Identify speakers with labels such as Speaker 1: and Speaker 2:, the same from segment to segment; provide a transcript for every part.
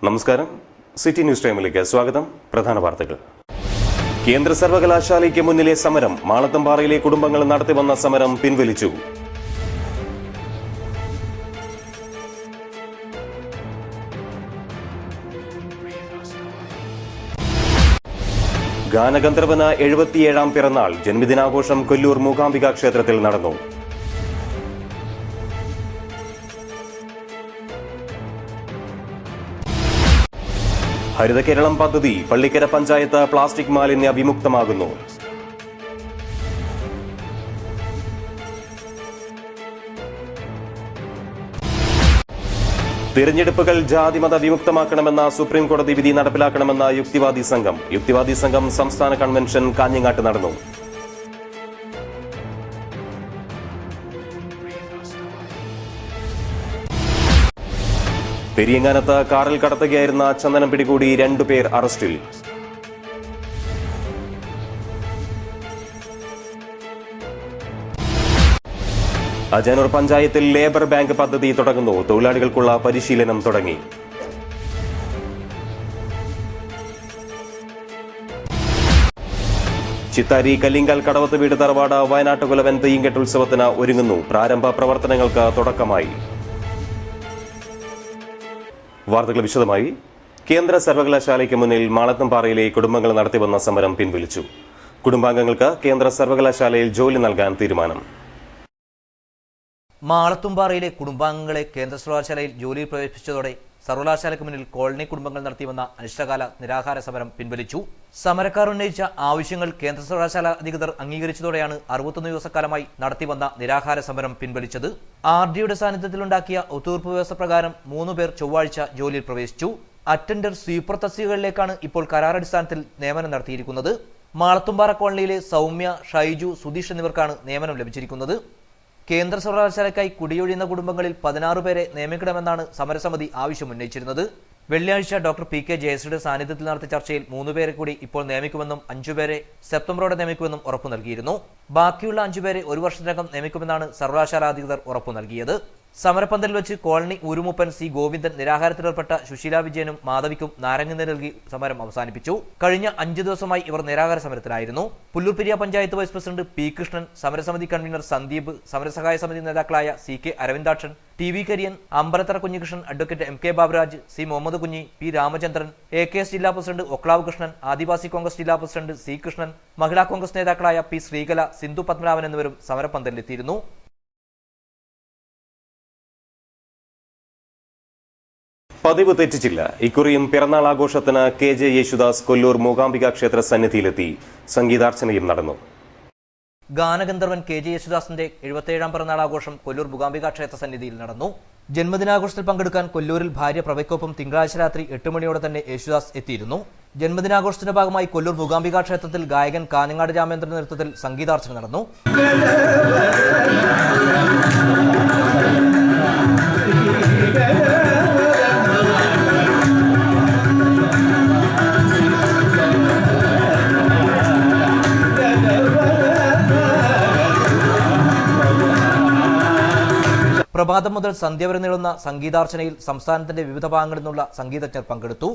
Speaker 1: നമസ്കാരം, city news ടൈമിലേക്ക് സ്വാഗതം. പ്രധാന വാർത്തകൾ. കേന്ദ്ര സർവകലാശാലയ്ക്ക് മുന്നിലെ സമരം. മാളത്തുംപാറയിലെ കുടുംബങ്ങൾ നടത്തിവന്ന സമരം പിൻവലിച്ചു. ഗാനഗന്ധർവന് 77ാം പിറന്നാൾ. ജന്മദിനാഘോഷം കൊല്ലൂർ മൂകാംബിക ക്ഷേത്രത്തിൽ നടന്നു. ഹരിത കേരളം പദ്ധതി. പള്ളിക്കര പഞ്ചായത്ത് പ്ലാസ്റ്റിക് മാലിന്യ വിമുക്തമാകുന്നു. തിരഞ്ഞെടുപ്പുകൾ ജാതിമത വിമുക്തമാക്കണമെന്ന സുപ്രീംകോടതി വിധി നടപ്പിലാക്കണമെന്ന യുക്തിവാദി സംഘം. യുക്തിവാദി സംഘം സംസ്ഥാന കൺവെൻഷൻ കാഞ്ഞങ്ങാട്ട് നടന്നു. പെരിയങ്ങാനത്ത് കാറിൽ കടത്തുകയായിരുന്ന ചന്ദനം പിടികൂടി 2 പേർ അറസ്റ്റിൽ. അജാനൂർ പഞ്ചായത്തിൽ ലേബർ ബാങ്ക് പദ്ധതി തുടങ്ങുന്നു. തൊഴിലാളികൾക്കുള്ള പരിശീലനം തുടങ്ങി. ചിത്താരി കല്ലിങ്കൽ കടവത്ത് വീട് തറവാട് വയനാട്ടുകുലവൻ തെയ്യങ്കെട്ട് ഉത്സവത്തിന് ഒരുങ്ങുന്നു. പ്രാരംഭ പ്രവർത്തനങ്ങൾക്ക് തുടക്കമായി. വാർത്തകൾ വിശദമായി. കേന്ദ്ര സർവകലാശാലയ്ക്ക് മുന്നിൽ മാളത്തുംപാറയിലെ കുടുംബങ്ങൾ നടത്തിവന്ന സമരം പിൻവലിച്ചു. കുടുംബാംഗങ്ങൾക്ക് കേന്ദ്ര സർവകലാശാലയിൽ ജോലി നൽകാൻ തീരുമാനം.
Speaker 2: മാളത്തുംപാറയിലെ കുടുംബാംഗങ്ങളെ കേന്ദ്ര സർവകലാശാലയിൽ ജോലിയിൽ പ്രവേശിപ്പിച്ചതോടെ സർവകലാശാലയ്ക്ക് മുന്നിൽ കോളനി കുടുംബങ്ങൾ നടത്തിവന്ന അനിശ്ചിതകാല നിരാഹാര സമരം പിൻവലിച്ചു. സമരക്കാർ ഉന്നയിച്ച ആവശ്യങ്ങൾ കേന്ദ്ര സർവകലാശാല അധികൃതർ അംഗീകരിച്ചതോടെയാണ് 61 ദിവസക്കാലമായി നടത്തിവന്ന നിരാഹാര സമരം പിൻവലിച്ചത്. RDയുടെ സാന്നിധ്യത്തിലുണ്ടാക്കിയ ഒത്തുതീർപ്പ് വ്യവസ്ഥ പ്രകാരം 3 പേർ ചൊവ്വാഴ്ച ജോലിയിൽ പ്രവേശിച്ചു. അറ്റൻഡർ, സ്വീപ്പർ തസ്തികകളിലേക്കാണ് ഇപ്പോൾ കരാറടിസ്ഥാനത്തിൽ നിയമനം നടത്തിയിരിക്കുന്നത്. മാളത്തുംപാറ കോളനിയിലെ സൗമ്യ, ഷൈജു, സുധീഷ് എന്നിവർക്കാണ് നിയമനം ലഭിച്ചിരിക്കുന്നത്. കേന്ദ്ര സർവകലാശാലയ്ക്കായി കുടിയൊഴിയുന്ന കുടുംബങ്ങളിൽ 16 പേരെ നിയമിക്കണമെന്നാണ് സമരസമിതി ആവശ്യമുന്നയിച്ചിരുന്നത്. വെള്ളിയാഴ്ച ഡോക്ടർ PK ജയശ്രീയുടെ സാന്നിധ്യത്തിൽ നടത്തിയ ചർച്ചയിൽ 3 പേരെ കൂടി ഇപ്പോൾ നിയമിക്കുമെന്നും 5 പേരെ സെപ്റ്റംബറോടെ നിയമിക്കുമെന്നും ഉറപ്പു നൽകിയിരുന്നു. ബാക്കിയുള്ള 5 പേരെ 1 വർഷത്തിനകം നിയമിക്കുമെന്നാണ് സർവകലാശാല അധികൃതർ ഉറപ്പു നൽകിയത്. സമരപ്പന്തലിൽ വെച്ച് കോളനി ഊരുമൂപ്പൻ C. ഗോവിന്ദൻ, നിരാഹാരത്തിലേർപ്പെട്ട സുശീല വിജയനും മാധവിക്കും നാരങ്ങ നൽകി സമരം അവസാനിപ്പിച്ചു. കഴിഞ്ഞ 5 ദിവസമായി ഇവർ നിരാഹാര സമരത്തിലായിരുന്നു. Pullurperiya panchayat vice president P. Krishnan, സമരസമിതി കൺവീനർ സന്ദീപ്, സമരസഹായ സമിതി നേതാക്കളായ CK Aravindakshan, TV Kariyan, Ambalathara Kunhikrishnan, advocate MK Baburaj, C. Muhammad Kunhi, P. Ramachandran, AKS ജില്ലാ പ്രസിഡന്റ് ഒക്ലാവ് കൃഷ്ണൻ, ആദിവാസി കോൺഗ്രസ് ജില്ലാ പ്രസിഡന്റ് C. കൃഷ്ണൻ, മഹിളാ കോൺഗ്രസ് നേതാക്കളായ P. ശ്രീകല, സിന്ധു പത്മനാഭൻ എന്നിവരും സമരപ്പന്തലിലെത്തിയിരുന്നു.
Speaker 1: പതിവ് തെറ്റിച്ചില്ല. ഇക്കുറിയും പിറന്നാൾ ആഘോഷത്തിന് KJ യേശുദാസ് കൊല്ലൂർ മൂകാംബിക ക്ഷേത്ര സന്നിധിയിലെത്തി. സംഗീതാർച്ചനയും നടന്നു.
Speaker 2: ഗാനഗന്ധർവൻ KJ യേശുദാസിന്റെ 77ാം പിറന്നാൾ ആഘോഷം കൊല്ലൂർ മൂകാംബിക ക്ഷേത്ര സന്നിധിയിൽ നടന്നു. ജന്മദിനാഘോഷത്തിൽ പങ്കെടുക്കാൻ കൊല്ലൂരിൽ ഭാര്യ പ്രഭയ്ക്കൊപ്പം തിങ്കളാഴ്ച രാത്രി 8 മണിയോടെ തന്നെ യേശുദാസ് എത്തിയിരുന്നു. ജന്മദിനാഘോഷത്തിന്റെ ഭാഗമായി കൊല്ലൂർ മൂകാംബിക ക്ഷേത്രത്തിൽ ഗായകൻ കാഞ്ഞങ്ങാട് രാമേന്ദ്രന്റെ നേതൃത്വത്തിൽ സംഗീതാർച്ചന നടന്നു. പ്രഭാതം മുതൽ സന്ധ്യ വരെ നീളുന്ന സംഗീതാർച്ചനയിൽ സംസ്ഥാനത്തിന്റെ വിവിധ ഭാഗങ്ങളിൽ നിന്നുള്ള സംഗീതജ്ഞർ പങ്കെടുത്തു.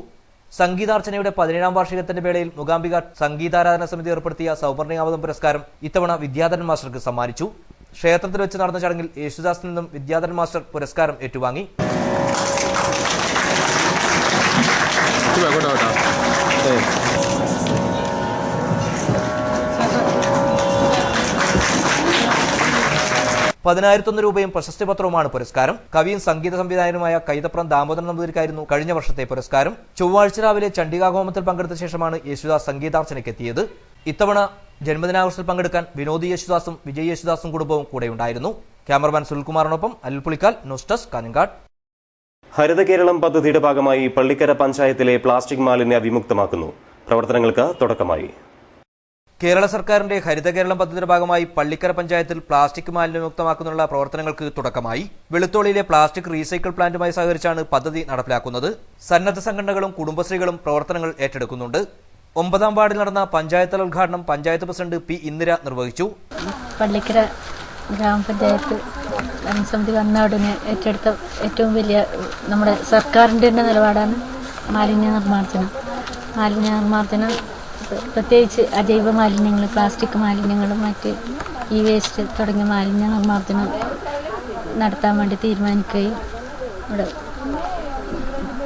Speaker 2: സംഗീതാർച്ചനയുടെ 17ാം വാർഷികത്തിന്റെ വേളയിൽ മൂകാംബിക സംഗീതാരാധന സമിതി ഏർപ്പെടുത്തിയ സൗവർണികാമതം പുരസ്കാരം ഇത്തവണ വിദ്യാധരൻ മാസ്റ്റർക്ക് സമ്മാനിച്ചു. ക്ഷേത്രത്തിൽ വെച്ച് നടന്ന ചടങ്ങിൽ യേശുദാസിൽ നിന്നും വിദ്യാധരൻ മാസ്റ്റർ പുരസ്കാരം ഏറ്റുവാങ്ങി. ₹10,001 പ്രശസ്തി പത്രവുമാണ് പുരസ്കാരം. കവിയും സംഗീത സംവിധായകനുമായ കൈതപ്രം ദാമോദരൻ നമ്പൂതിരിക്കായിരുന്നു കഴിഞ്ഞ വർഷത്തെ പുരസ്കാരം. ചൊവ്വാഴ്ച രാവിലെ ചണ്ഡികാഹോമത്തിൽ പങ്കെടുത്ത ശേഷമാണ് യേശുദാസ് സംഗീതാർച്ചനയ്ക്ക് എത്തിയത്. ഇത്തവണ ജന്മദിനാഘോഷത്തിൽ പങ്കെടുക്കാൻ വിനോദി യേശുദാസും വിജയ് യേശുദാസും കുടുംബവും കൂടെയുണ്ടായിരുന്നു. ക്യാമറമാൻ സുനിൽകുമാറിനൊപ്പം അനിൽപുളിക്കാൽ, ന്യൂസ് ഡെസ്ക്, കാഞ്ഞങ്ങാട്.
Speaker 1: ഹരിത കേരളം പദ്ധതിയുടെ ഭാഗമായി പള്ളിക്കര പഞ്ചായത്തിലെ പ്ലാസ്റ്റിക് മാലിന്യ വിമുക്തമാക്കുന്നു. പ്രവർത്തനങ്ങൾക്ക് തുടക്കമായി.
Speaker 2: കേരള സർക്കാരിന്റെ ഹരിത കേരളം പദ്ധതിയുടെ ഭാഗമായി പള്ളിക്കര പഞ്ചായത്തിൽ പ്ലാസ്റ്റിക് മാലിന്യമുക്തമാക്കുന്നതിനുള്ള പ്രവർത്തനങ്ങൾക്ക് തുടക്കമായി. വെളുത്തോളിയിലെ പ്ലാസ്റ്റിക് റീസൈക്കിൾ പ്ലാന്റുമായി സഹകരിച്ചാണ് പദ്ധതി നടപ്പിലാക്കുന്നത്. സന്നദ്ധ സംഘടനകളും കുടുംബശ്രീകളും പ്രവർത്തനങ്ങൾ ഏറ്റെടുക്കുന്നുണ്ട്. 9ാം വാർഡിൽ നടന്ന പഞ്ചായത്ത് തല ഉദ്ഘാടനം പഞ്ചായത്ത് പ്രസിഡന്റ് പി ഇന്ദിര നിർവഹിച്ചു.
Speaker 3: പള്ളിക്കര ഗ്രാമപഞ്ചായത്ത് ഭരണസമിതി വന്ന ഉടനെ ഏറ്റെടുത്ത ഏറ്റവും വലിയ നമ്മുടെ സർക്കാരിൻ്റെ നിലപാടാണ് മാലിന്യ നിർമ്മാർജ്ജനം. പ്രത്യേകിച്ച് അജൈവ മാലിന്യങ്ങൾ, പ്ലാസ്റ്റിക് മാലിന്യങ്ങളും മറ്റ് ഈ വേസ്റ്റ് തുടങ്ങിയ മാലിന്യ നിർമ്മാർജ്ജനം നടത്താൻ വേണ്ടി തീരുമാനിക്കുകയും ഇവിടെ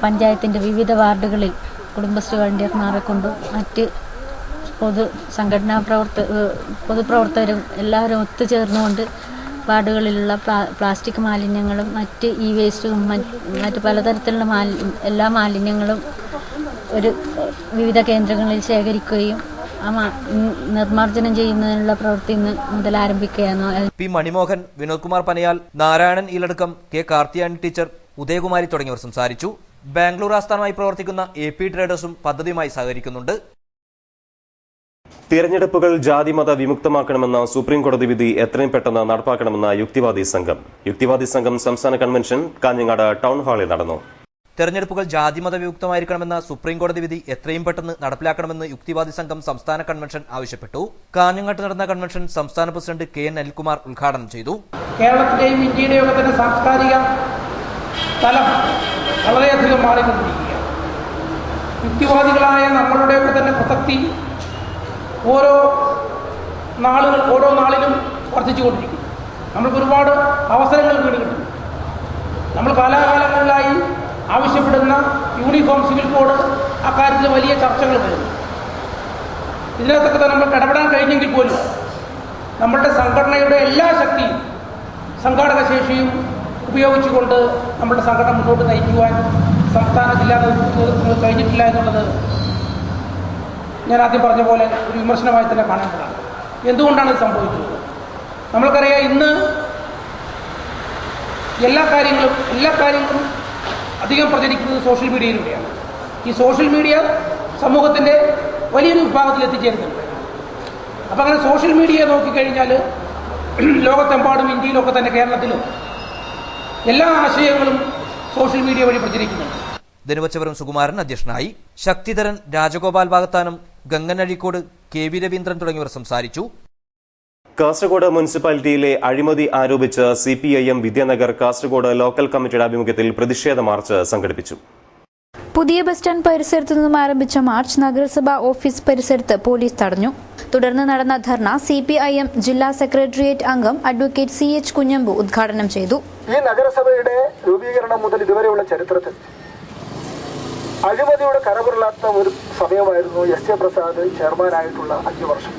Speaker 3: പഞ്ചായത്തിൻ്റെ വിവിധ വാർഡുകളിൽ കുടുംബശ്രീ വളണ്ടിയർമാരെ കൊണ്ടും മറ്റ് പൊതുപ്രവർത്തകരും എല്ലാവരും ഒത്തുചേർന്നുകൊണ്ട് വാർഡുകളിലുള്ള പ്ലാസ്റ്റിക് മാലിന്യങ്ങളും മറ്റ് ഈ വേസ്റ്റും മറ്റ് പലതരത്തിലുള്ള എല്ലാ മാലിന്യങ്ങളും വിവിധ കേന്ദ്രങ്ങളിൽ ശേഖരിക്കുകയും നിർമ്മാർജ്ജനം ചെയ്യുന്നതിനുള്ള പ്രവൃത്തി ഇന്ന് മുതൽ ആരംഭിക്കുകയാണ്.
Speaker 2: പി മണിമോഹൻ, വിനോദ് കുമാർ പനയാൽ, നാരായണൻ ഈലടക്കം, കെ കാർത്തിയാനി ടീച്ചർ, ഉദയകുമാരി തുടങ്ങിയവർ സംസാരിച്ചു. ബാംഗ്ലൂർ ആസ്ഥാനമായി പ്രവർത്തിക്കുന്ന AP ട്രേഡേഴ്സും പദ്ധതിയുമായി സഹകരിക്കുന്നുണ്ട്.
Speaker 1: തിരഞ്ഞെടുപ്പുകൾ ജാതിമത വിമുക്തമാക്കണമെന്ന സുപ്രീം കോടതി വിധി എത്രയും പെട്ടെന്ന് നടപ്പാക്കണമെന്ന യുക്തിവാദി സംഘം സംസ്ഥാന കൺവെൻഷൻ കാഞ്ഞങ്ങാട് ടൗൺ ഹാളിൽ നടന്നു.
Speaker 2: തെരഞ്ഞെടുപ്പുകൾ ജാതിമത വിമുക്തമായിരിക്കണമെന്ന സുപ്രീം കോടതി വിധി എത്രയും പെട്ടെന്ന് നടപ്പിലാക്കണമെന്ന് യുക്തിവാദി സംഘം സംസ്ഥാന കൺവെൻഷൻ ആവശ്യപ്പെട്ടു. കാഞ്ഞങ്ങാട്ട് നടന്ന കൺവെൻഷൻ സംസ്ഥാന പ്രസിഡന്റ് KN അനിൽകുമാർ ഉദ്ഘാടനം ചെയ്തു.
Speaker 4: കേരളത്തിലെയും ഇന്ത്യയുടെയും ഒക്കെ തന്നെ സാംസ്കാരിക തലം വളരെയധികം മാറിക്കൊണ്ടിരിക്കുകയാണ്. യുക്തിവാദികളായ നമ്മളുടെയൊക്കെ തന്നെ പ്രസക്തി ഓരോ നാളിലും വർദ്ധിച്ചുകൊണ്ടിരിക്കുന്നു. നമ്മൾക്ക് ഒരുപാട് അവസരങ്ങൾ കിട്ടുന്നു. നമ്മൾ കാലാകാലങ്ങളിലായി ആവശ്യപ്പെടുന്ന യൂണിഫോം സിവിൽ കോഡ് അക്കാര്യത്തിൽ വലിയ ചർച്ചകൾ വരുന്നു. ഇതിനകത്തൊക്കെ തന്നെ നമ്മൾക്ക് ഇടപെടാൻ കഴിഞ്ഞെങ്കിൽ പോലും നമ്മളുടെ സംഘടനയുടെ എല്ലാ ശക്തിയും സംഘാടക ശേഷിയും ഉപയോഗിച്ചുകൊണ്ട് നമ്മുടെ സംഘടന മുന്നോട്ട് നയിക്കുവാൻ സംസ്ഥാന ജില്ലാ നേതൃത്വങ്ങൾ കഴിഞ്ഞിട്ടില്ല എന്നുള്ളത് ഞാൻ ആദ്യം പറഞ്ഞ പോലെ ഒരു വിമർശനമായി തന്നെ കാണേണ്ടതാണ്. എന്തുകൊണ്ടാണ് ഇത് സംഭവിക്കുന്നത്? നമ്മൾക്കറിയാം, ഇന്ന് എല്ലാ കാര്യങ്ങളും അധികം പ്രചരിക്കുന്നത് സോഷ്യൽ മീഡിയയിലൂടെയാണ്. ഈ സോഷ്യൽ മീഡിയ സമൂഹത്തിൻ്റെ വലിയൊരു വിഭാഗത്തിൽ എത്തിച്ചേരുന്നുണ്ട്. അപ്പം അങ്ങനെ സോഷ്യൽ മീഡിയ നോക്കിക്കഴിഞ്ഞാൽ ലോകത്തെമ്പാടും, ഇന്ത്യയിലൊക്കെ തന്നെ കേരളത്തിലും എല്ലാ ആശയങ്ങളും സോഷ്യൽ മീഡിയ വഴി പ്രചരിക്കുന്നുണ്ട്.
Speaker 2: ദിനവച്ചവരം സുകുമാരൻ അധ്യക്ഷനായി. ശക്തിധരൻ, രാജഗോപാൽ ഭാഗത്താനം, ഗംഗൻ അഴീക്കോട്, KV രവീന്ദ്രൻ തുടങ്ങിയവർ സംസാരിച്ചു.
Speaker 1: കാസർഗോഡ് മുനിസിപ്പാലിറ്റിയിലെ അഴിമതി ആരോപിച്ച് CPIM വിദ്യാനഗർ കാസർഗോഡ് ലോക്കൽ കമ്മിറ്റിയുടെ ആഭിമുഖ്യത്തിൽ പ്രതിഷേധ മാർച്ച് സംഘടിപ്പിച്ചു.
Speaker 5: പുതിയ ബസ് സ്റ്റാൻഡ് പരിസരത്തു നിന്നും ആരംഭിച്ച മാർച്ച് നഗരസഭാ ഓഫീസ് പരിസരത്ത് പോലീസ് തടഞ്ഞു. തുടർന്ന് നടന്ന ധർണ CPIM ജില്ലാ സെക്രട്ടേറിയറ്റ് അംഗം അഡ്വക്കേറ്റ് CH കുഞ്ഞമ്പു ഉദ്ഘാടനം ചെയ്തു.
Speaker 6: ഈ നഗരസഭയുടെ രൂപീകരണം മുതൽ ഇതുവരെയുള്ള ചരിത്രത്തിൽ അഴിമതിയുടെ കരപുരളാത്ത ഒരു സമയമായിരുന്നു SJ പ്രസാദ് ചെയർമാനായിട്ടുള്ള 5 വർഷം.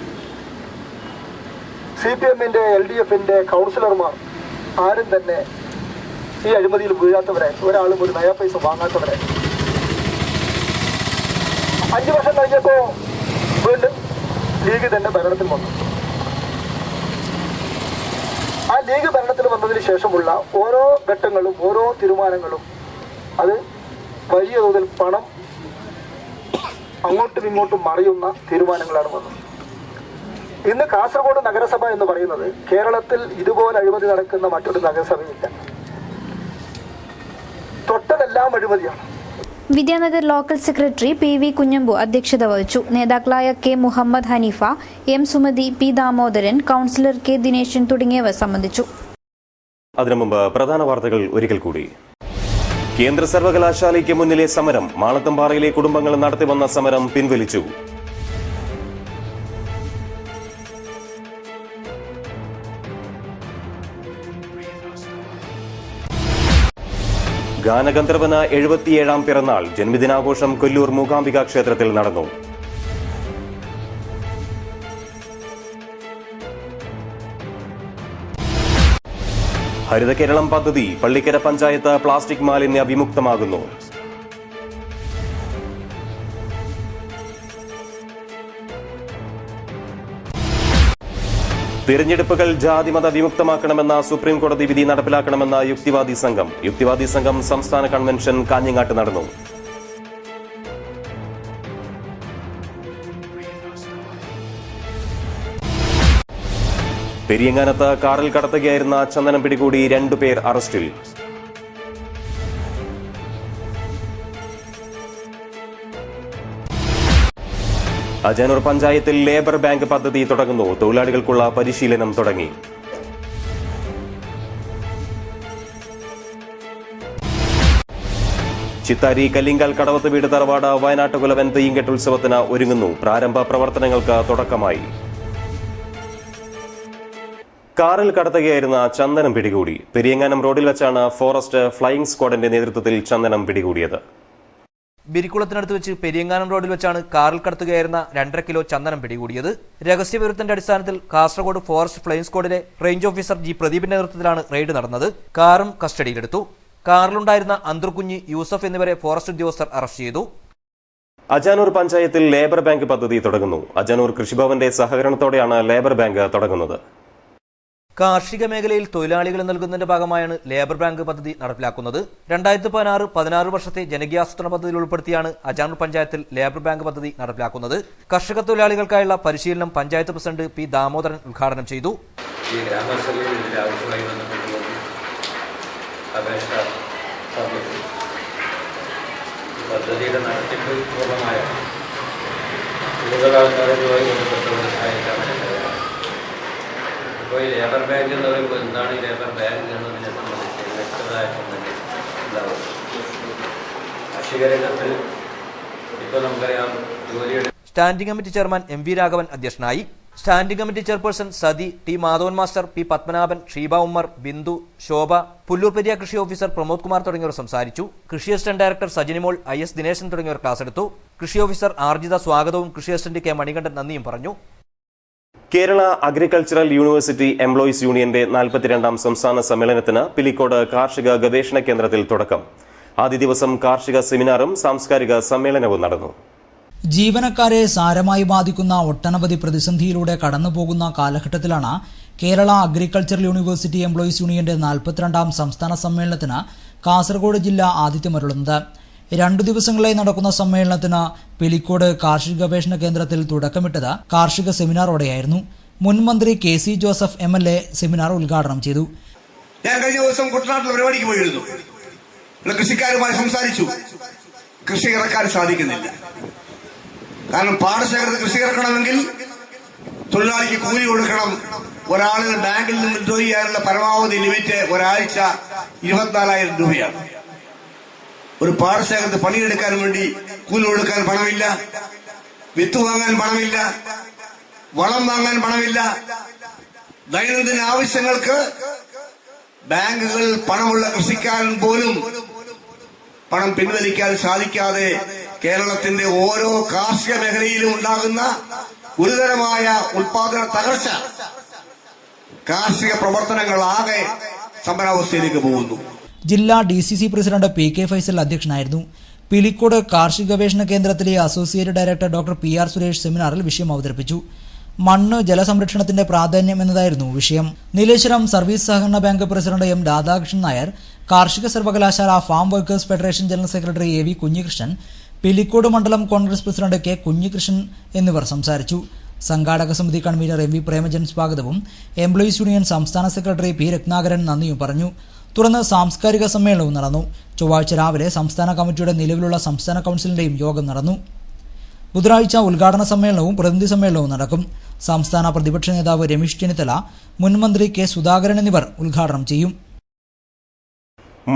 Speaker 6: CPMന്റെ LDFന്റെ കൗൺസിലർമാർ ആരും തന്നെ ഈ അഴിമതിയിൽ വീഴാത്തവരെ, ഒരാളും ഒരു നയാ പൈസ വാങ്ങാത്തവരെ. 5 വർഷം കഴിഞ്ഞപ്പോൾ വീണ്ടും ലീഗ് തന്നെ ഭരണത്തിൽ വന്നു. ആ ലീഗ് ഭരണത്തിൽ വന്നതിന് ശേഷമുള്ള ഓരോ ഘട്ടങ്ങളും ഓരോ തീരുമാനങ്ങളും അത് വലിയ തോതിൽ പണം അങ്ങോട്ടും ഇങ്ങോട്ടും മറിയുന്ന തീരുമാനങ്ങളാണ് വന്നത്. ഇന്ന് കാസർഗോഡ് നഗരസഭ എന്ന് പറയുന്നത് കേരളത്തിൽ ഇതുപോലെ അഴിമതി നടക്കുന്ന മറ്റൊരു നഗരസഭയില്ല. തൊട്ടതെല്ലാം അഴിമതിയാണ്.
Speaker 5: Vidyanagar local secretary PV Kunhambu അധ്യക്ഷത വഹിച്ചു. നേതാക്കളായ K Muhammad Haneefa, M Sumathi, P Damodaran, councillor K Dineshan തുടങ്ങിയവർ സംബന്ധിച്ചു.
Speaker 1: അതിനു മുമ്പ് പ്രധാന വാർത്തകൾ ഒരിക്കൽ കൂടി. കേന്ദ്ര സർവകലാശാലയ്ക്ക് മുന്നിലെ സമരം. മാളത്തമ്പാറയിലെ കുടുംബങ്ങൾ നടത്തിവന്ന സമരം പിൻവലിച്ചു. ഗാനഗന്ധർവന് 77ാം പിറന്നാൾ. ജന്മദിനാഘോഷം കൊല്ലൂർ മൂകാംബിക ക്ഷേത്രത്തിൽ നടന്നു. ഹരിത കേരളം പദ്ധതി. പള്ളിക്കര പഞ്ചായത്ത് പ്ലാസ്റ്റിക് മാലിന്യ വിമുക്തമാകുന്നു. തിരഞ്ഞെടുപ്പുകൾ ജാതിമത വിമുക്തമാക്കണമെന്ന സുപ്രീം കോടതി വിധി നടപ്പിലാക്കണമെന്ന യുക്തിവാദി സംഘം സംസ്ഥാന കൺവെൻഷൻ കാഞ്ഞങ്ങാട്ട് നടന്നു. പെരിയങ്ങാനത്ത് കാറിൽ കടത്തുകയായിരുന്ന ചന്ദനം പിടികൂടി 2 പേർ അറസ്റ്റിൽ. അജാനൂർ പഞ്ചായത്തിൽ ലേബർ ബാങ്ക് പദ്ധതി തുടങ്ങുന്നു. തൊഴിലാളികൾക്കുള്ള പരിശീലനം തുടങ്ങി. ചിത്താരി കല്ലിങ്കാൽ കടവത്ത് വീട് തറവാട് വയനാട്ടുകുലവൻ തെയ്യങ്കെട്ട് ഉത്സവത്തിന് ഒരുങ്ങുന്നു. പ്രാരംഭ പ്രവർത്തനങ്ങൾക്ക് തുടക്കമായി. കാറിൽ കടത്തുകയായിരുന്ന ചന്ദനം പിടികൂടി. പെരിയങ്ങാനം റോഡിൽ വെച്ചാണ് ഫോറസ്റ്റ് ഫ്ലൈയിംഗ് സ്ക്വാഡിന്റെ നേതൃത്വത്തിൽ ചന്ദനം പിടികൂടിയത്.
Speaker 2: ബിരിക്കുളത്തിനടുത്ത് വെച്ച് പെരിയങ്ങാനം റോഡിൽ വെച്ചാണ് കാറിൽ കടത്തുകയായിരുന്ന 2.5 കിലോ ചന്ദനം പിടികൂടിയത്. രഹസ്യവിവരത്തിന്റെ അടിസ്ഥാനത്തിൽ കാസർഗോഡ് ഫോറസ്റ്റ് ഫ്ലൈയിംഗ് സ്ക്വാഡിലെ റേഞ്ച് ഓഫീസർ ജി പ്രദീപിന്റെ നേതൃത്വത്തിലാണ് റെയ്ഡ് നടന്നത്. കാറും കസ്റ്റഡിയിലെടുത്തു. കാറിലുണ്ടായിരുന്ന അന്തർകുഞ്ഞ്, യൂസഫ് എന്നിവരെ ഫോറസ്റ്റ് ഉദ്യോഗസ്ഥർ അറസ്റ്റ് ചെയ്തു.
Speaker 1: അജാനൂർ പഞ്ചായത്തിൽ ലേബർ ബാങ്ക് പദ്ധതി തുടങ്ങുന്നു. അജാനൂർ കൃഷിഭവന്റെ സഹകരണത്തോടെയാണ് ലേബർ ബാങ്ക് തുടങ്ങുന്നത്.
Speaker 2: കാർഷിക മേഖലയിൽ തൊഴിലാളികൾ നൽകുന്നതിന്റെ ഭാഗമായാണ് ലേബർ ബാങ്ക് പദ്ധതി നടപ്പിലാക്കുന്നത്. 2016 വർഷത്തെ ജനകീയാസൂത്രണ പദ്ധതിയിൽ ഉൾപ്പെടുത്തിയാണ് അജാനൂർ പഞ്ചായത്തിൽ ലേബർ ബാങ്ക് പദ്ധതി നടപ്പിലാക്കുന്നത്. കർഷക തൊഴിലാളികൾക്കായുള്ള പരിശീലനം പഞ്ചായത്ത് പ്രസിഡന്റ് പി ദാമോദരൻ ഉദ്ഘാടനം ചെയ്തു.
Speaker 7: ഈ ഗ്രാമസഭയിൽ ഇതിന്റെ ആവശ്യമായി ബന്ധപ്പെട്ടുകൊണ്ട് അപേക്ഷ സമർപ്പിച്ചു. പദ്ധതിയുടെ നടത്തിപ്പ് പൂർണ്ണമായ കൂടുതൽ ആൾക്കാരുമായി ബന്ധപ്പെട്ടവരുടെ സഹായിക്കാനാണ്. ഇപ്പോൾ ഈ ലേബർ ബാങ്ക് എന്ന് പറയുമ്പോൾ എന്താണ് ഈ ലേബർ ബാങ്ക് എന്നതിനെ സംബന്ധിച്ച് വ്യക്തമായ സംബന്ധിച്ച് ഉണ്ടാവും. കാർഷിക രംഗത്ത് ഇപ്പോൾ നമുക്കറിയാം ജോലിയുടെ
Speaker 2: standing committee chairman MV Raghavan അധ്യക്ഷനായി. Standing committee chairperson Sathi, T Madhavan master, P Padmanabhan, Sheeba Ummer, Bindu, Shobha, Pullur Periya കൃഷി ഓഫീസർ പ്രമോദ് കുമാർ തുടങ്ങിയവർ സംസാരിച്ചു. കൃഷി assistant director Sajinimol, IS Dineshan തുടങ്ങിയവർ ക്ലാസ് എടുത്തു. കൃഷി ഓഫീസർ ആർജിത സ്വാഗതവും കൃഷി അസിസ്റ്റന്റ് കെ മണികണ്ഠൻ നന്ദിയും പറഞ്ഞു.
Speaker 1: കേരള അഗ്രികൾച്ചറൽ യൂണിവേഴ്സിറ്റി എംപ്ലോയീസ് യൂണിയന്റെ 42ാം സംസ്ഥാന സമ്മേളനത്തിന് പിലിക്കോട് കാർഷിക ഗവേഷണ കേന്ദ്രത്തിൽ തുടക്കം. ആദ്യ ദിവസം കാർഷിക സെമിനാറും സാംസ്കാരിക സമ്മേളനവും നടന്നു.
Speaker 8: ജീവനക്കാരെ സാരമായി ബാധിക്കുന്ന ഒട്ടനവധി പ്രതിസന്ധിയിലൂടെ കടന്നുപോകുന്ന കാലഘട്ടത്തിലാണ് കേരള അഗ്രികൾച്ചറൽ യൂണിവേഴ്സിറ്റി എംപ്ലോയീസ് യൂണിയന്റെ 42ാം സംസ്ഥാന സമ്മേളനത്തിന് കാസർഗോഡ് ജില്ല ആതിഥ്യമരുളുന്നത്. 2 ദിവസങ്ങളായി നടക്കുന്ന സമ്മേളനത്തിന് പിലിക്കോട് കാർഷിക ഗവേഷണ കേന്ദ്രത്തിൽ തുടക്കമിട്ടത് കാർഷിക സെമിനാറോടെയായിരുന്നു. മുൻ മന്ത്രി KC ജോസഫ് MLA സെമിനാർ ഉദ്ഘാടനം ചെയ്തു.
Speaker 9: ഞാൻ കഴിഞ്ഞ ദിവസം കുട്ടനാട്ടിൽ പരിപാടിക്ക് പോയിരുന്നു. കൃഷിക്കാരുമായി സംസാരിച്ചു. കൃഷി ഇറക്കാൻ സാധിക്കുന്നില്ല. കാരണം പാടശേഖരത്ത് കൃഷി ഇറക്കണമെങ്കിൽ തൊഴിലാളിക്ക് കൂലി കൊടുക്കണം. ഒരാളിന് ബാങ്കിൽ നിന്ന് വിഡ്രോ ചെയ്യാനുള്ള പരമാവധി ലിമിറ്റ് ഒരാഴ്ച 24,000 രൂപയാണ്. ഒരു പാടശേഖരത്ത് പണിയെടുക്കാൻ വേണ്ടി കൂലി കൊടുക്കാൻ പണമില്ല, വിത്ത് വാങ്ങാൻ പണമില്ല, വളം വാങ്ങാൻ പണമില്ല. ദൈനംദിന ആവശ്യങ്ങൾക്ക് ബാങ്കുകൾ പണമുള്ള കൃഷിക്കാരൻ പോലും പണം പിൻവലിക്കാൻ സാധിക്കാതെ കേരളത്തിന്റെ ഓരോ കാർഷിക മേഖലയിലും ഉണ്ടാകുന്ന ഗുരുതരമായ ഉൽപാദന തകർച്ച കാർഷിക പ്രവർത്തനങ്ങളാകെ സമരാവസ്ഥയിലേക്ക് പോകുന്നു.
Speaker 8: ജില്ലാ DCC പ്രസിഡന്റ് PK ഫൈസൽ അധ്യക്ഷനായിരുന്നു. പിലിക്കോട് കാർഷിക ഗവേഷണ കേന്ദ്രത്തിലെ associate director doctor PR Suresh സെമിനാറിൽ വിഷയം അവതരിപ്പിച്ചു. മണ്ണ് ജലസംരക്ഷണത്തിന്റെ പ്രാധാന്യം എന്നതായിരുന്നു വിഷയം. നീലേശ്വരം സർവീസ് സഹകരണ bank president M Radhakrishnan Nair, കാർഷിക സർവകലാശാല farm workers federation general secretary AV Kunhikrishnan, Pilicode മണ്ഡലം കോൺഗ്രസ് പ്രസിഡന്റ് K കുഞ്ഞികൃഷ്ണൻ എന്നിവർ സംസാരിച്ചു. സംഘാടക സമിതി കൺവീനർ MV പ്രേമജൻ സ്വാഗതവും എംപ്ലോയീസ് യൂണിയൻ സംസ്ഥാന സെക്രട്ടറി P രത്നാകരൻ നന്ദിയും പറഞ്ഞു. തുടർന്ന് സാംസ്കാരിക സമ്മേളനവും നടന്നു. ചൊവ്വാഴ്ച രാവിലെ സംസ്ഥാന കമ്മിറ്റിയുടെ നിലവിലുള്ള സംസ്ഥാന കൌൺസിലിന്റെയും യോഗം നടന്നു. ബുധനാഴ്ച ഉദ്ഘാടന സമ്മേളനവും പ്രതിനിധി സമ്മേളനവും നടക്കും. സംസ്ഥാന പ്രതിപക്ഷ നേതാവ് രമേശ് ചെന്നിത്തല, മുൻമന്ത്രി K സുധാകരൻ എന്നിവർ ഉദ്ഘാടനം ചെയ്യും.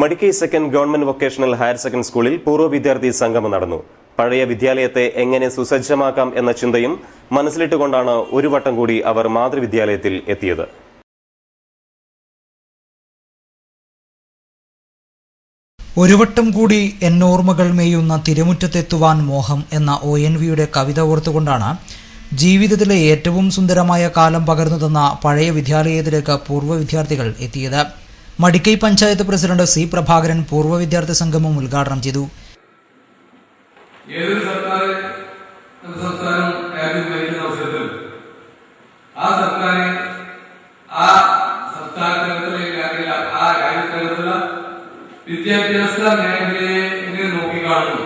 Speaker 1: Madikai second government vocational higher secondary സ്കൂളിൽ പൂർവ്വ വിദ്യാർത്ഥി സംഗമം നടന്നു. പഴയ വിദ്യാലയത്തെ എങ്ങനെ സുസജ്ജമാക്കാം എന്ന ചിന്തയും മനസ്സിലിട്ടുകൊണ്ടാണ് ഒരു വട്ടം കൂടി അവർ മാതൃവിദ്യാലയത്തിൽ എത്തിയത്.
Speaker 8: ഒരു വട്ടം കൂടി എന്നോർമ്മകൾ മേയുന്ന തിരുമുറ്റത്തെത്തുവാൻ മോഹം എന്ന ONVയുടെ കവിത ഓർത്തുകൊണ്ടാണ് ജീവിതത്തിലെ ഏറ്റവും സുന്ദരമായ കാലം പകർന്നു തന്ന പഴയ വിദ്യാലയത്തിലേക്ക് പൂർവ്വ വിദ്യാർത്ഥികൾ എത്തിയത്. മടിക്കൈ പഞ്ചായത്ത് പ്രസിഡന്റ് C പ്രഭാകരൻ പൂർവ്വ വിദ്യാർത്ഥി സംഗമം ഉദ്ഘാടനം ചെയ്തു.
Speaker 10: വിദ്യാഭ്യാസ മേഖലയെ നോക്കിക്കാണുന്നു.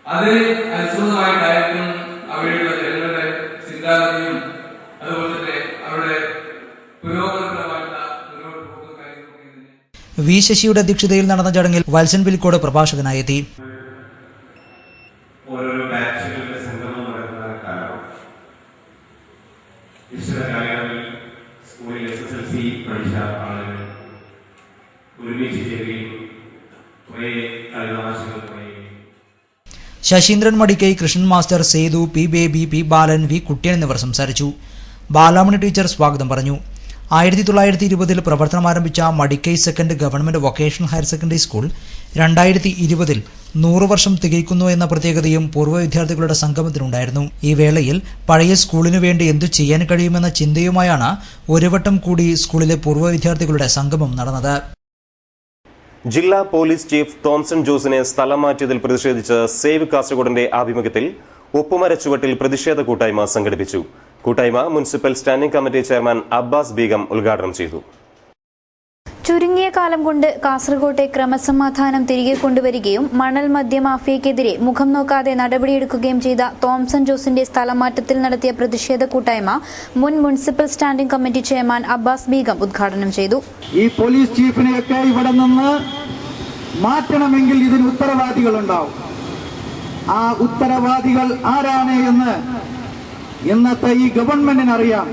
Speaker 10: അതിന് അനുസൃതമായിട്ടായിരിക്കും അവരുടെ ജനങ്ങളുടെ ചിന്താഗതിയും അതുപോലെ തന്നെ അവരുടെ
Speaker 8: വി ശശിയുടെ അധ്യക്ഷതയിൽ നടന്ന ചടങ്ങിൽ വത്സൻ പിലിക്കോട് പ്രഭാഷകനായെത്തി.
Speaker 11: ഓരോരോ ബാച്ചുകളുടെ സംഗമം നടക്കുന്ന കാലം. കാലയളവിൽ സ്കൂളിൽ SSLC പഠിച്ച ആളുകൾ ഒരുമിച്ച് ചേരുകയും കുറേ കളിതമാശകൾ പറയുകയും.
Speaker 8: Sasindran Madikkai, Krishnan master, Sethu, P Baby, P Balan, V Kuttiyan എന്നിവർ സംസാരിച്ചു. ബാലാമണി ടീച്ചർ സ്വാഗതം പറഞ്ഞു. 1920 പ്രവർത്തനം ആരംഭിച്ച Madikkai second government vocational higher secondary school 2020 100 വർഷം തികയ്ക്കുന്നു എന്ന പ്രത്യേകതയും പൂർവ്വ വിദ്യാർത്ഥികളുടെ സംഗമത്തിനുണ്ടായിരുന്നു. ഈ വേളയിൽ പഴയ സ്കൂളിനു വേണ്ടി എന്തു ചെയ്യാൻ കഴിയുമെന്ന ചിന്തയുമായാണ് ഒരു വട്ടം കൂടി സ്കൂളിലെ പൂർവ്വ വിദ്യാർത്ഥികളുടെ സംഗമം നടന്നത്.
Speaker 1: ജില്ലാ പോലീസ് ചീഫ് തോംസൺ ജോസിനെ സ്ഥലം മാറ്റിയതിൽ പ്രതിഷേധിച്ച് സേവ് കാസർഗോഡിന്റെ ആഭിമുഖ്യത്തിൽ ഒപ്പുമര ചുവട്ടിൽ പ്രതിഷേധ കൂട്ടായ്മ സംഘടിപ്പിച്ചു. കൂട്ടായ്മ municipal standing committee chairman Abbas Begum ഉദ്ഘാടനം ചെയ്തു.
Speaker 5: ചുരുങ്ങിയ കാലം കൊണ്ട് കാസർകോട്ടെ ക്രമസമാധാനം തിരികെ കൊണ്ടുവരികയും മണൽ മദ്യമാഫിയക്കെതിരെ മുഖം നോക്കാതെ നടപടിയെടുക്കുകയും ചെയ്ത തോംസൺ ജോസിന്റെ സ്ഥലമാറ്റത്തിൽ നടത്തിയ പ്രതിഷേധ കൂട്ടായ്മ മുൻ municipal standing committee chairman Abbas Begum ഉദ്ഘാടനം ചെയ്തു.
Speaker 6: ഈ പോലീസ് ചീഫിനെയൊക്കെ ഇവിടെ നിന്ന് മാറ്റണമെങ്കിൽ ഇതിന് ഉത്തരവാദികളുണ്ടാവും. ആ ഉത്തരവാദികൾ ആരാണ് എന്ന് ഇന്നത്തെ ഈ ഗവൺമെന്റിന് അറിയാം.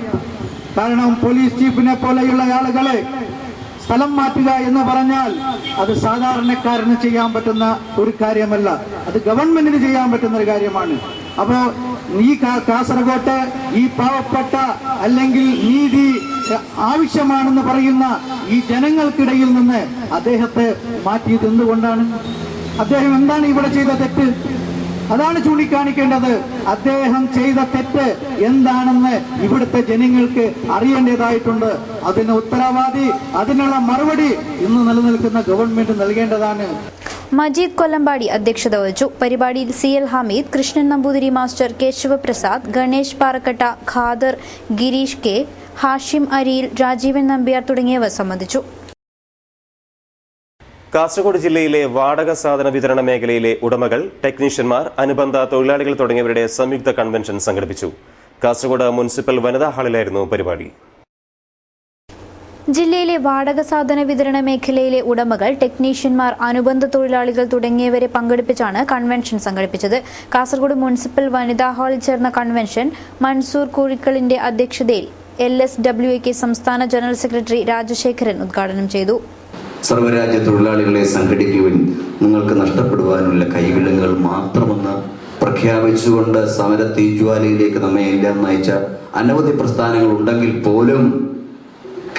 Speaker 6: കാരണം പോലീസ് ചീഫിനെ പോലെയുള്ള ആളുകളെ സ്ഥലം മാറ്റുക എന്ന് പറഞ്ഞാൽ അത് സാധാരണക്കാരന് ചെയ്യാൻ പറ്റുന്ന ഒരു കാര്യമല്ല, അത് ഗവൺമെന്റിന് ചെയ്യാൻ പറ്റുന്ന ഒരു കാര്യമാണ്. അപ്പോ ഈ കാസർഗോട്ട് ഈ പാവപ്പെട്ട അല്ലെങ്കിൽ നീതി ആവശ്യമാണെന്ന് പറയുന്ന ഈ ജനങ്ങൾക്കിടയിൽ നിന്ന് അദ്ദേഹത്തെ മാറ്റിയത് എന്തുകൊണ്ടാണ്? അദ്ദേഹം എന്താണ് ഇവിടെ ചെയ്ത തെറ്റ്? അതാണ് ചൂണ്ടിക്കാണിക്കേണ്ടത്. അദ്ദേഹം ചെയ്ത തെറ്റ് എന്താണെന്ന് ഇവിടുത്തെ ജനങ്ങൾക്ക് അറിയേണ്ടതായിട്ടുണ്ട്. അതിന് ഉത്തരവാദി, അതിനുള്ള മറുപടി ഇന്ന് നിലനിൽക്കുന്ന ഗവൺമെന്റ് നൽകേണ്ടതാണ്.
Speaker 5: മജീദ് കൊല്ലമ്പാടി അധ്യക്ഷത വഹിച്ചു. പരിപാടിയിൽ CL Hameed, Krishnan Namboothiri master, Keshavaprasad, Ganesh Parakkatta, Khader, Gireesh K, Hashim Ariyil, Rajeevan Nambiar തുടങ്ങിയവർ സംബന്ധിച്ചു.
Speaker 1: കാസർഗോഡ് ജില്ലയിലെ വാടക സാധന വിതരണ മേഖലയിലെ ഉടമകൾ, ടെക്നീഷ്യന്മാർ, അനുബന്ധ തൊഴിലാളികൾ തുടങ്ങിയവരുടെ സംയുക്ത കൺവെൻഷൻ സംഘടിപ്പിച്ചു. കാസർഗോഡ് മുനിസിപ്പൽ വനിതാ ഹാളിലായിരുന്നു പരിപാടി.
Speaker 5: ജില്ലയിലെ വാടക സാധന വിതരണ മേഖലയിലെ ഉടമകൾ, ടെക്നീഷ്യന്മാർ, അനുബന്ധ തൊഴിലാളികൾ തുടങ്ങിയവരെ പങ്കെടുപ്പിച്ചാണ് കൺവെൻഷൻ സംഘടിപ്പിച്ചത്. കാസർഗോഡ് മുനിസിപ്പൽ വനിതാ ഹാളിൽ ചേർന്ന കൺവെൻഷൻ മൻസൂർ കൂഴിക്കളിന്റെ അധ്യക്ഷതയിൽ LSWAK സംസ്ഥാന ജനറൽ സെക്രട്ടറി രാജശേഖരൻ ഉദ്ഘാടനം ചെയ്തു.
Speaker 12: സർവ്വരാജ്യ തൊഴിലാളികളെ സംഘടിക്കുവാൻ നിങ്ങൾക്ക് നഷ്ടപ്പെടുവാനുള്ള കൈവിലങ്ങൾ മാത്രമെന്ന് പ്രഖ്യാപിച്ചുകൊണ്ട് സമര തീജ്വാലയിലേക്ക് നമ്മെ എല്ലാം നയിച്ച അനവധി പ്രസ്ഥാനങ്ങൾ ഉണ്ടെങ്കിൽ പോലും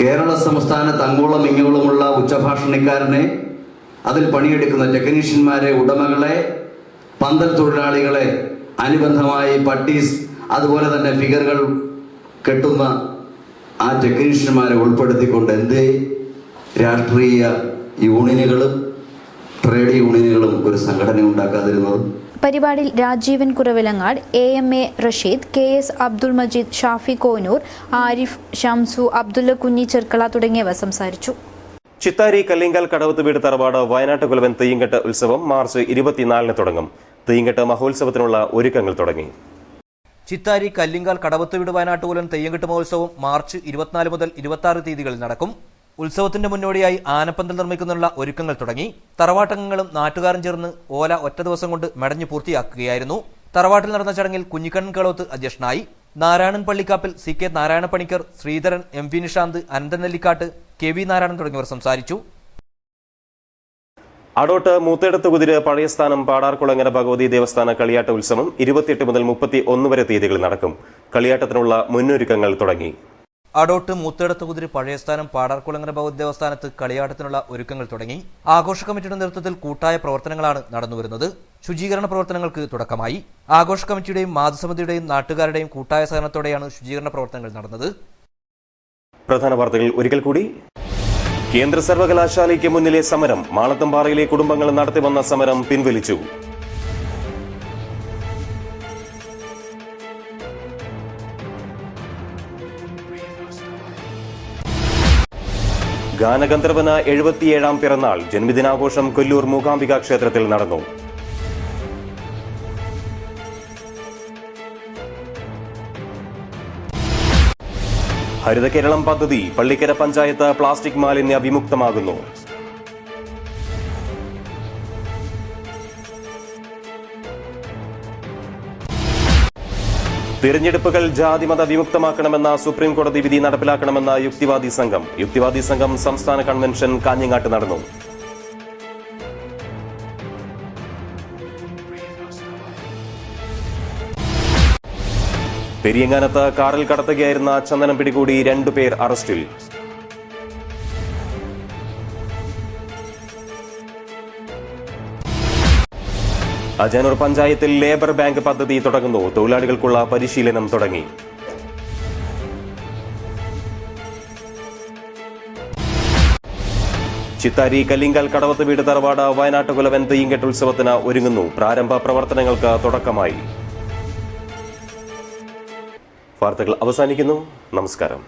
Speaker 12: കേരള സംസ്ഥാനത്ത് അങ്ങോളം ഇങ്ങോളമുള്ള ഉച്ചഭാഷണിക്കാരനെ, അതിൽ പണിയെടുക്കുന്ന ടെക്നീഷ്യന്മാരെ, ഉടമകളെ, പന്തൽ തൊഴിലാളികളെ, അനുബന്ധമായി പട്ടീസ്, അതുപോലെ തന്നെ ഫിഗറുകൾ കെട്ടുന്ന ആ ടെക്നീഷ്യന്മാരെ ഉൾപ്പെടുത്തിക്കൊണ്ട് എന്തേ രാഷ്ട്രീയ യൂണിയനുകളും ട്രേഡ് യൂണിയനുകളും ഒരു സംഘടന ഉണ്ടാക്കാതിരുന്നത്?
Speaker 5: പരിപാടിയിൽ രാജീവൻ കുറവിലങ്ങാട്, AMA റഷീദ്, KS അബ്ദുൾ മജീദ്, ഷാഫി കോനൂർ, ആരിഫ്, ഷംസു, അബ്ദുള്ള കുഞ്ഞി ചെർക്കള തുടങ്ങിയവർ സംസാരിച്ചു.
Speaker 1: ചിത്താരി കല്ലിങ്കൽ കടവത്ത് വീട് തറവാട് വയനാട്ട് കുലവൻ തെയ്യങ്കെട്ട് ഉത്സവം മാർച്ച് 24 തുടങ്ങും. തെയ്യങ്കെട്ട് മഹോത്സവത്തിനുള്ള ഒരുക്കങ്ങൾ തുടങ്ങി.
Speaker 2: ചിത്താരി കല്ലിങ്കാൽ കടവത്ത് വീട് വയനാട്ടുകുലൻ തെയ്യങ്കെട്ട് മഹോത്സവം മാർച്ച് 24 മുതൽ 26 തീയതികളിൽ നടക്കും. ഉത്സവത്തിന്റെ മുന്നോടിയായി ആനപ്പന്തൽ നിർമ്മിക്കുന്നതിനുള്ള ഒരുക്കങ്ങൾ തുടങ്ങി. തറവാട്ടംഗങ്ങളും നാട്ടുകാരും ചേർന്ന് ഓല ഒറ്റ ദിവസം കൊണ്ട് മെടഞ്ഞു പൂർത്തിയാക്കുകയായിരുന്നു. തറവാട്ടിൽ നടന്ന ചടങ്ങിൽ കുഞ്ഞിക്കണ്ണൻ കളോത്ത് അധ്യക്ഷനായി. Narayanan Pallikkappil, CK Narayana Panicker, Sreedharan, MV Nishant, Ananthan Nellikkattu, KV Narayanan തുടങ്ങിയവർ സംസാരിച്ചു.
Speaker 1: അടോട്ട് മൂത്തേടത്ത് കുതിര് പഴയസ്ഥാനം പാടാർകുളങ്ങര ഭഗവതി ദേവസ്ഥാന കളിയാട്ട ഉത്സവം 28 മുതൽ 31 വരെ തീയതികളിൽ നടക്കും. കളിയാട്ടത്തിനുള്ള മുന്നൊരുക്കങ്ങൾ തുടങ്ങി.
Speaker 2: അടോട്ട് മൂത്തേടത്ത് കുതിര് പഴയസ്ഥാനം പാടാർകുളങ്ങര ഭഗവതി ദേവസ്ഥാനത്ത് കളിയാട്ടത്തിനുള്ള ഒരുക്കങ്ങൾ തുടങ്ങി. ആഘോഷ കമ്മിറ്റിയുടെ നേതൃത്വത്തിൽ കൂട്ടായ പ്രവർത്തനങ്ങളാണ് നടന്നുവരുന്നത്. ശുചീകരണ പ്രവർത്തനങ്ങൾക്ക് തുടക്കമായി. ആഘോഷ കമ്മിറ്റിയുടെയും മാതൃസമിതിയുടെയും നാട്ടുകാരുടെയും കൂട്ടായ സഹകരണത്തോടെയാണ് ശുചീകരണ പ്രവർത്തനങ്ങൾ നടന്നത്.
Speaker 1: പ്രധാന വാർത്തകൾ ഒരിക്കൽ കൂടി. കേന്ദ്ര സർവകലാശാലയ്ക്ക് മുന്നിലെ സമരം. മാളത്തമ്പാറയിലെ കുടുംബങ്ങൾ നടത്തിവന്ന സമരം പിൻവലിച്ചു. ഗാനഗന്ധർവന് 77ാം പിറന്നാൾ. ജന്മദിനാഘോഷം കൊല്ലൂർ മൂകാംബിക ക്ഷേത്രത്തിൽ നടന്നു. ഹരിത കേരളം പദ്ധതി. പള്ളിക്കര പഞ്ചായത്ത് പ്ലാസ്റ്റിക് മാലിന്യ വിമുക്തമാകുന്നു. തിരഞ്ഞെടുപ്പുകൾ ജാതിമത വിമുക്തമാക്കണമെന്ന സുപ്രീം കോടതി വിധി നടപ്പിലാക്കണമെന്ന യുക്തിവാദി സംഘം സംസ്ഥാന കൺവെൻഷൻ കാഞ്ഞങ്ങാട്ട് നടന്നു. പെരിയങ്ങാനത്ത് കാറിൽ കടത്തുകയായിരുന്ന ചന്ദനം പിടികൂടി 2 പേർ അറസ്റ്റിൽ. അജാനൂർ പഞ്ചായത്തിൽ ലേബർ ബാങ്ക് പദ്ധതി തുടങ്ങുന്നു. തൊഴിലാളികൾക്കുള്ള പരിശീലനം തുടങ്ങി. ചിത്താരി കല്ലിങ്കൽ കടവത്ത് വീട് തറവാട് വയനാട്ടുകുലവൻ തെയ്യങ്കെട്ടുത്സവത്തിന് ഒരുങ്ങുന്നു. പ്രാരംഭ പ്രവർത്തനങ്ങൾക്ക് തുടക്കമായി. വാർത്തകൾ അവസാനിക്കുന്നു. നമസ്കാരം.